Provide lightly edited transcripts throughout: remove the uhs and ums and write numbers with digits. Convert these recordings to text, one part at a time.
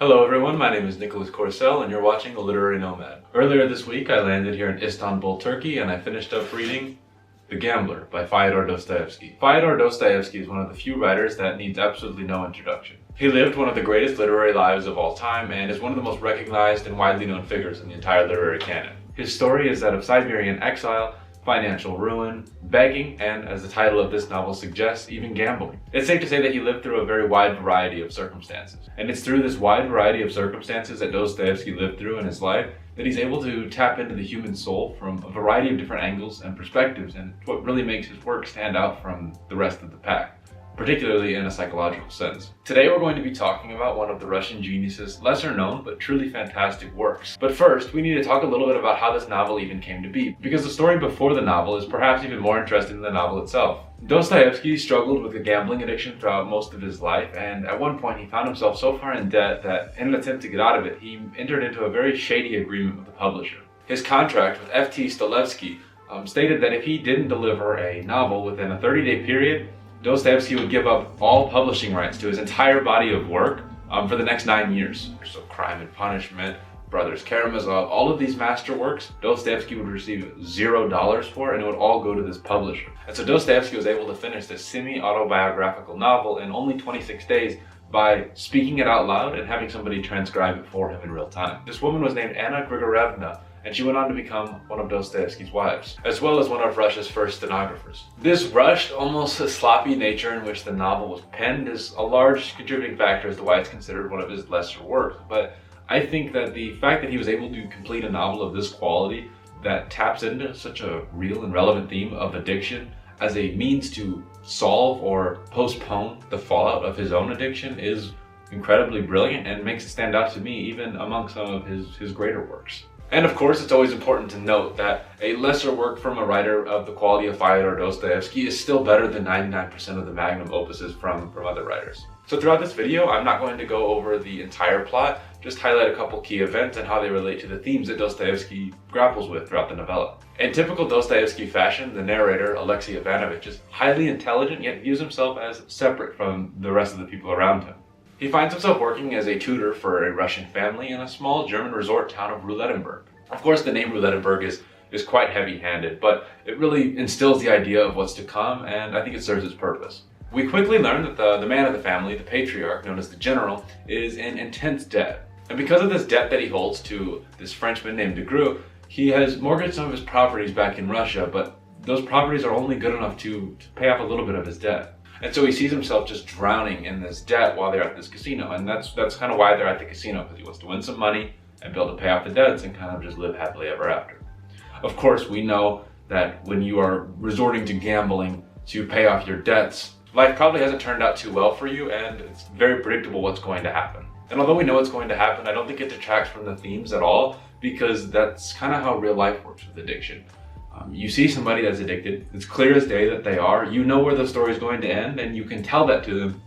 Hello everyone, my name is Nicholas Corcel and you're watching A Literary Nomad. Earlier this week I landed here in Istanbul, Turkey, and I finished up reading The Gambler by Fyodor Dostoevsky. Fyodor Dostoevsky is one of the few writers that needs absolutely no introduction. He lived one of the greatest literary lives of all time and is one of the most recognized and widely known figures in the entire literary canon. His story is that of Siberian exile, financial ruin, begging, and as the title of this novel suggests, even gambling. It's safe to say that he lived through a very wide variety of circumstances. And it's through this wide variety of circumstances that Dostoevsky lived through in his life that he's able to tap into the human soul from a variety of different angles and perspectives, and what really makes his work stand out from the rest of the pack, particularly in a psychological sense. Today we're going to be talking about one of the Russian genius's lesser known but truly fantastic works. But first, we need to talk a little bit about how this novel even came to be, because the story before the novel is perhaps even more interesting than the novel itself. Dostoevsky struggled with a gambling addiction throughout most of his life, and at one point he found himself so far in debt that in an attempt to get out of it, he entered into a very shady agreement with the publisher. His contract with F.T. Stolevsky stated that if he didn't deliver a novel within a 30-day period, Dostoevsky would give up all publishing rights to his entire body of work for the next 9 years. So Crime and Punishment, Brothers Karamazov, all of these masterworks, Dostoevsky would receive $0 for, and it would all go to this publisher. And so Dostoevsky was able to finish this semi-autobiographical novel in only 26 days by speaking it out loud and having somebody transcribe it for him in real time. This woman was named Anna Grigorievna, and she went on to become one of Dostoevsky's wives, as well as one of Russia's first stenographers. This rushed, almost sloppy nature in which the novel was penned is a large contributing factor as to why it's considered one of his lesser works. But I think that the fact that he was able to complete a novel of this quality that taps into such a real and relevant theme of addiction as a means to solve or postpone the fallout of his own addiction is incredibly brilliant and makes it stand out to me even among some of his greater works. And of course, it's always important to note that a lesser work from a writer of the quality of Fyodor Dostoevsky is still better than 99% of the magnum opuses from other writers. So throughout this video, I'm not going to go over the entire plot, just highlight a couple key events and how they relate to the themes that Dostoevsky grapples with throughout the novella. In typical Dostoevsky fashion, the narrator, Alexei Ivanovich, is highly intelligent yet views himself as separate from the rest of the people around him. He finds himself working as a tutor for a Russian family in a small German resort town of Roulettenberg. Of course, the name Roulettenberg is quite heavy-handed, but it really instills the idea of what's to come, and I think it serves its purpose. We quickly learn that the man of the family, the patriarch, known as the general, is in intense debt. And because of this debt that he holds to this Frenchman named de Grue, he has mortgaged some of his properties back in Russia, but those properties are only good enough to pay off a little bit of his debt. And so he sees himself just drowning in this debt while they're at this casino. And that's kind of why they're at the casino, because he wants to win some money and be able to pay off the debts and kind of just live happily ever after. Of course, we know that when you are resorting to gambling to pay off your debts, life probably hasn't turned out too well for you, and it's very predictable what's going to happen. And although we know what's going to happen, I don't think it detracts from the themes at all, because that's kind of how real life works with addiction. You see somebody that's addicted, it's clear as day that they are, you know where the story is going to end, and you can tell that to them,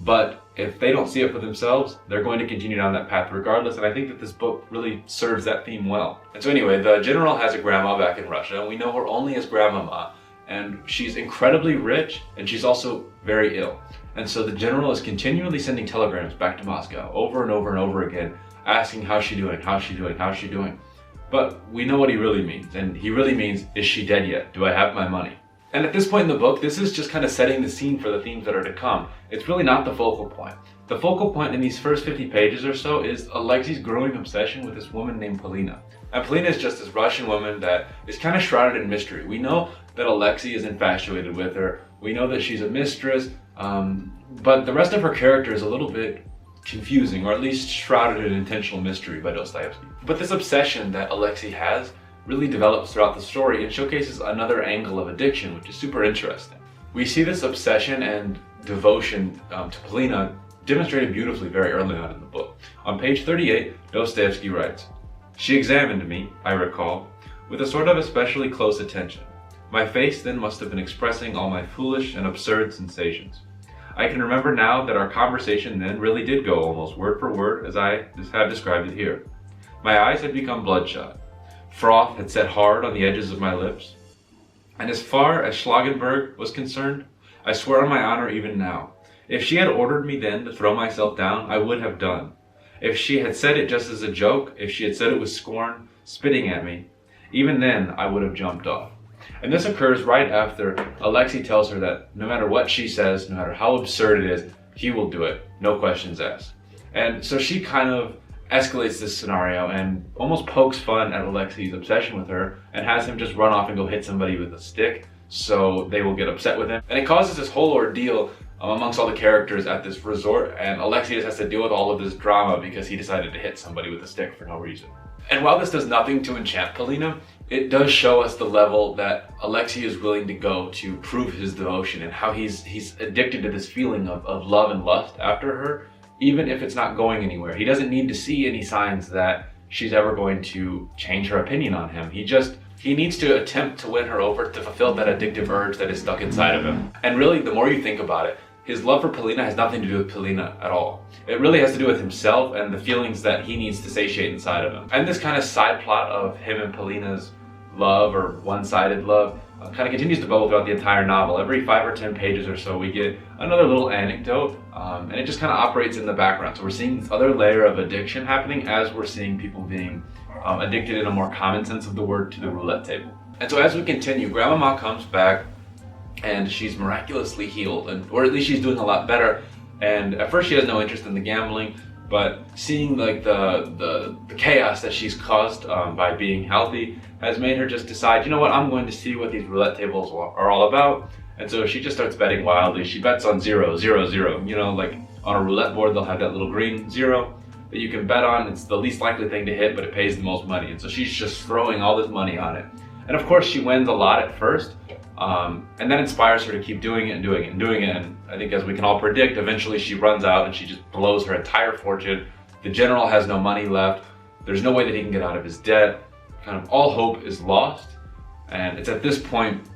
but if they don't see it for themselves, they're going to continue down that path regardless, and I think that this book really serves that theme well. And so anyway, the general has a grandma back in Russia, and we know her only as Grandmama, and she's incredibly rich, and she's also very ill. And so the general is continually sending telegrams back to Moscow over and over and over again, asking how's she doing, how's she doing, how's she doing. But we know what he really means, and he really means, is she dead yet? Do I have my money? And at this point in the book, this is just kind of setting the scene for the themes that are to come. It's really not the focal point. The focal point in these first 50 pages or so is Alexei's growing obsession with this woman named Polina. And Polina is just this Russian woman that is kind of shrouded in mystery. We know that Alexei is infatuated with her. We know that she's a mistress, but the rest of her character is a little bit confusing, or at least shrouded in intentional mystery by Dostoevsky. But this obsession that Alexei has really develops throughout the story and showcases another angle of addiction, which is super interesting. We see this obsession and devotion to Polina demonstrated beautifully very early on in the book. On page 38, Dostoevsky writes, "She examined me, I recall, with a sort of especially close attention. My face then must have been expressing all my foolish and absurd sensations. I can remember now that our conversation then really did go almost word for word as I have described it here. My eyes had become bloodshot. Froth had set hard on the edges of my lips. And as far as Schlagenberg was concerned, I swear on my honor even now, if she had ordered me then to throw myself down, I would have done. If she had said it just as a joke, if she had said it with scorn, spitting at me, even then I would have jumped off. And this occurs right after Alexei tells her that no matter what she says, no matter how absurd it is, he will do it, no questions asked. And so she kind of escalates this scenario and almost pokes fun at Alexei's obsession with her and has him just run off and go hit somebody with a stick so they will get upset with him. And it causes this whole ordeal amongst all the characters at this resort, and Alexei just has to deal with all of this drama because he decided to hit somebody with a stick for no reason. And while this does nothing to enchant Polina, it does show us the level that Alexei is willing to go to prove his devotion and how he's addicted to this feeling of love and lust after her, even if it's not going anywhere. He doesn't need to see any signs that she's ever going to change her opinion on him. He needs to attempt to win her over to fulfill that addictive urge that is stuck inside of him. And really, the more you think about it, his love for Polina has nothing to do with Polina at all. It really has to do with himself and the feelings that he needs to satiate inside of him. And this kind of side plot of him and Polina's love, or one-sided love, kind of continues to bubble throughout the entire novel. Every 5 or 10 pages or so, we get another little anecdote, and it just kind of operates in the background. So we're seeing this other layer of addiction happening as we're seeing people being addicted in a more common sense of the word to the roulette table. And so as we continue, Grandmama comes back and she's miraculously healed, or at least she's doing a lot better. And at first she has no interest in the gambling, but seeing like the chaos that she's caused by being healthy has made her just decide, you know what, I'm going to see what these roulette tables are all about. And so she just starts betting wildly. She bets on 0, 0, 0. You know, like on a roulette board, they'll have that little green 0 that you can bet on. It's the least likely thing to hit, but it pays the most money. And so she's just throwing all this money on it. And of course she wins a lot at first, and that inspires her to keep doing it and doing it and doing it. And I think, as we can all predict, eventually she runs out and she just blows her entire fortune. The general has no money left. There's no way that he can get out of his debt. Kind of all hope is lost. And it's at this point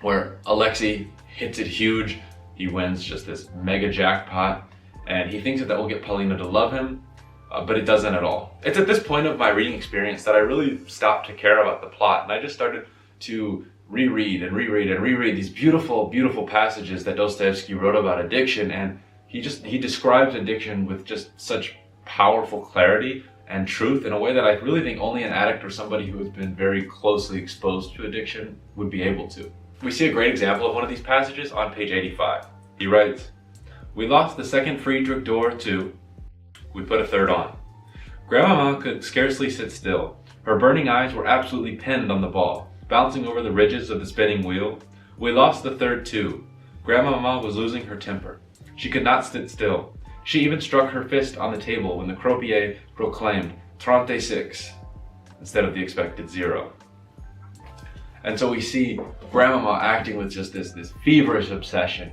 where Alexei hits it huge. He wins just this mega jackpot, and he thinks that will get Polina to love him, but it doesn't at all. It's at this point of my reading experience that I really stopped to care about the plot, and I just started to reread these beautiful, beautiful passages that Dostoevsky wrote about addiction. And he describes addiction with just such powerful clarity and truth in a way that I really think only an addict or somebody who has been very closely exposed to addiction would be able to. We see a great example of one of these passages on page 85. He writes, "We lost the second Friedrich door too. We put a third on. Grandmama could scarcely sit still. Her burning eyes were absolutely pinned on the ball, bouncing over the ridges of the spinning wheel. We lost the third too. Grandmama was losing her temper. She could not sit still. She even struck her fist on the table when the croupier proclaimed 36 instead of the expected 0. And so we see Grandmama acting with just this feverish obsession.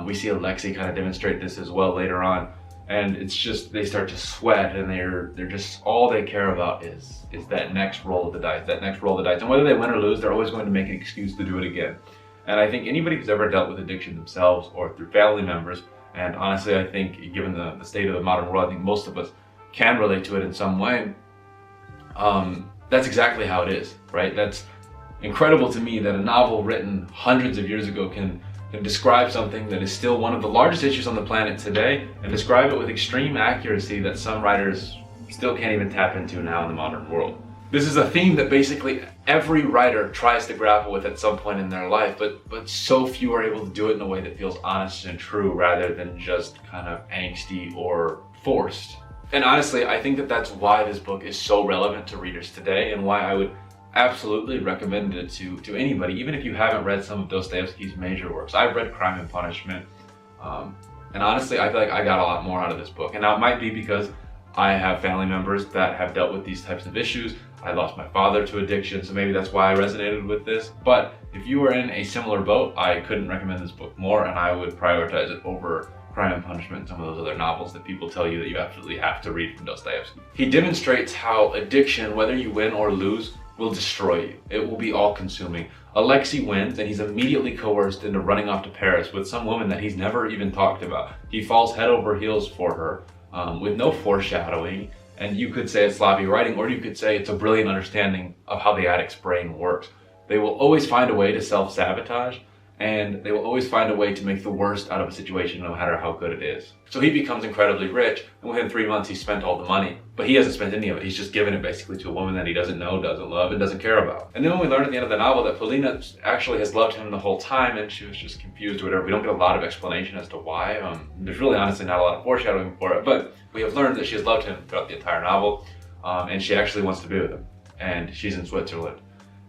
We see Alexei kind of demonstrate this as well later on. And it's just, they start to sweat, and they're just, all they care about is that next roll of the dice, And whether they win or lose, they're always going to make an excuse to do it again. And I think anybody who's ever dealt with addiction themselves or through family members, and honestly, I think given the state of the modern world, I think most of us can relate to it in some way. That's exactly how it is, right? That's incredible to me that a novel written hundreds of years ago can describe something that is still one of the largest issues on the planet today, and describe it with extreme accuracy that some writers still can't even tap into now in the modern world. This is a theme that basically every writer tries to grapple with at some point in their life, but so few are able to do it in a way that feels honest and true rather than just kind of angsty or forced. And honestly, I think that that's why this book is so relevant to readers today, and why I would absolutely recommend it to anybody, even if you haven't read some of Dostoevsky's major works. I've read Crime and Punishment, and honestly, I feel like I got a lot more out of this book. And now it might be because I have family members that have dealt with these types of issues. I lost my father to addiction, so maybe that's why I resonated with this. But if you were in a similar boat, I couldn't recommend this book more, and I would prioritize it over Crime and Punishment and some of those other novels that people tell you that you absolutely have to read from Dostoevsky. He demonstrates how addiction, whether you win or lose, will destroy you. It will be all-consuming. Alexei wins, and he's immediately coerced into running off to Paris with some woman that he's never even talked about. He falls head over heels for her, with no foreshadowing, and you could say it's sloppy writing, or you could say it's a brilliant understanding of how the addict's brain works. They will always find a way to self-sabotage, and they will always find a way to make the worst out of a situation no matter how good it is. So he becomes incredibly rich, and within 3 months he spent all the money. But he hasn't spent any of it. He's just given it basically to a woman that he doesn't know, doesn't love, and doesn't care about. And then when we learn at the end of the novel that Polina actually has loved him the whole time and she was just confused or whatever, we don't get a lot of explanation as to why. There's really honestly not a lot of foreshadowing for it, but we have learned that she has loved him throughout the entire novel, and she actually wants to be with him. And she's in Switzerland.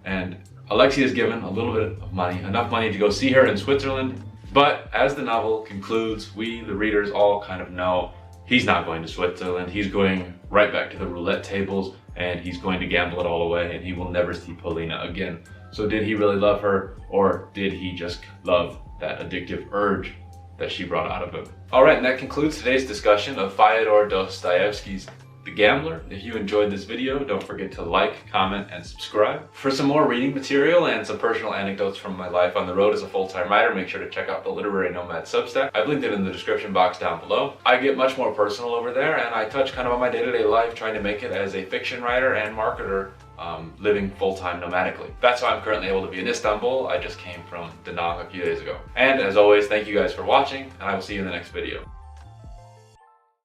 And Alexei is given a little bit of money, enough money to go see her in Switzerland. But as the novel concludes, we, the readers, all kind of know he's not going to Switzerland. He's going right back to the roulette tables and he's going to gamble it all away and he will never see Polina again. So did he really love her, or did he just love that addictive urge that she brought out of him? All right, and that concludes today's discussion of Fyodor Dostoevsky's The Gambler. If you enjoyed this video, don't forget to like, comment, and subscribe. For some more reading material and some personal anecdotes from my life on the road as a full-time writer, make sure to check out the Literary Nomad Substack. I've linked it in the description box down below. I get much more personal over there, and I touch kind of on my day-to-day life, trying to make it as a fiction writer and marketer, living full-time nomadically. That's why I'm currently able to be in Istanbul. I just came from Da Nang a few days ago. And as always, thank you guys for watching, and I will see you in the next video.